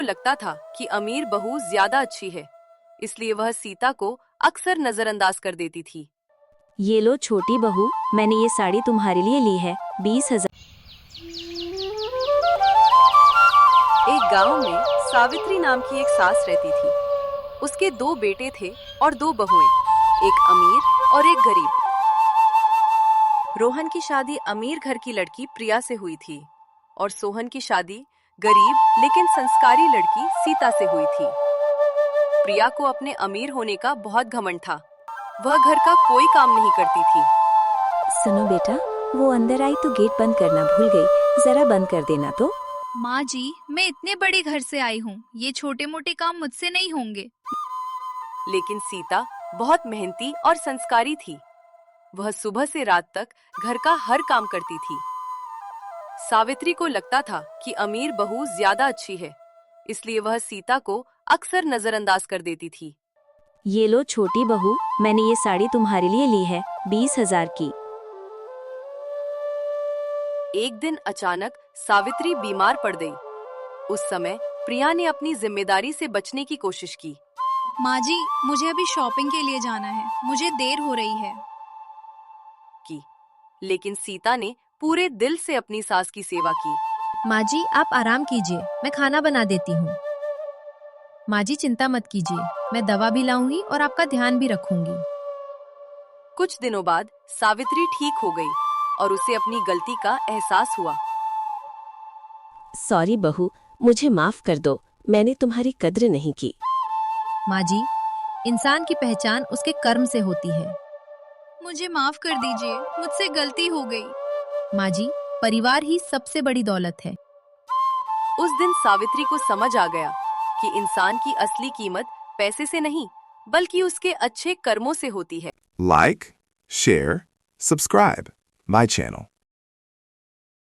लगता था कि अमीर बहू ज्यादा अच्छी है, इसलिए वह सीता को अक्सर नजरअंदाज कर देती थी। ये लो छोटी बहू, मैंने ये साड़ी तुम्हारे लिए ली है, 20,000। एक गांव में सावित्री नाम की एक सास रहती थी। उसके 2 बेटे थे और 2 बहुएं, एक अमीर और एक गरीब। रोहन की शादी अमीर घर की लड़की प्रिया से हुई थी और सोहन की शादी गरीब लेकिन संस्कारी लड़की सीता से हुई थी। प्रिया को अपने अमीर होने का बहुत घमंड था। वह घर का कोई काम नहीं करती थी। सुनो बेटा, वो अंदर आई तो गेट बंद करना भूल गई, जरा बंद कर देना तो। माँ जी, मैं इतने बड़े घर से आई हूँ, ये छोटे मोटे काम मुझसे नहीं होंगे। लेकिन सीता बहुत मेहनती और संस्कारी थी। वह सुबह से रात तक घर का हर काम करती थी। सावित्री को लगता था कि अमीर बहू ज्यादा अच्छी है, इसलिए वह सीता को अक्सर नजरअंदाज कर देती थी। ये लो छोटी बहू, मैंने ये साड़ी तुम्हारे लिए ली है, 20,000 की। एक दिन अचानक सावित्री बीमार पड़ गई। उस समय प्रिया ने अपनी जिम्मेदारी से बचने की कोशिश की। माँ जी, मुझे अभी शॉपिंग के लिए जाना है, मुझे देर हो रही है। लेकिन सीता ने पूरे दिल से अपनी सास की सेवा की। माँ जी, आप आराम कीजिए, मैं खाना बना देती हूँ। माँ जी चिंता मत कीजिए, मैं दवा भी लाऊंगी और आपका ध्यान भी रखूंगी। कुछ दिनों बाद सावित्री ठीक हो गई और उसे अपनी गलती का एहसास हुआ। सॉरी बहू, मुझे माफ कर दो, मैंने तुम्हारी कद्र नहीं की। माँ जी, इंसान की पहचान उसके कर्म से होती है। मुझे माफ कर दीजिए, मुझसे गलती हो गई। माँ जी, परिवार ही सबसे बड़ी दौलत है। उस दिन सावित्री को समझ आ गया कि इंसान की असली कीमत पैसे से नहीं, बल्कि उसके अच्छे कर्मों से होती है। Like, share, subscribe my channel.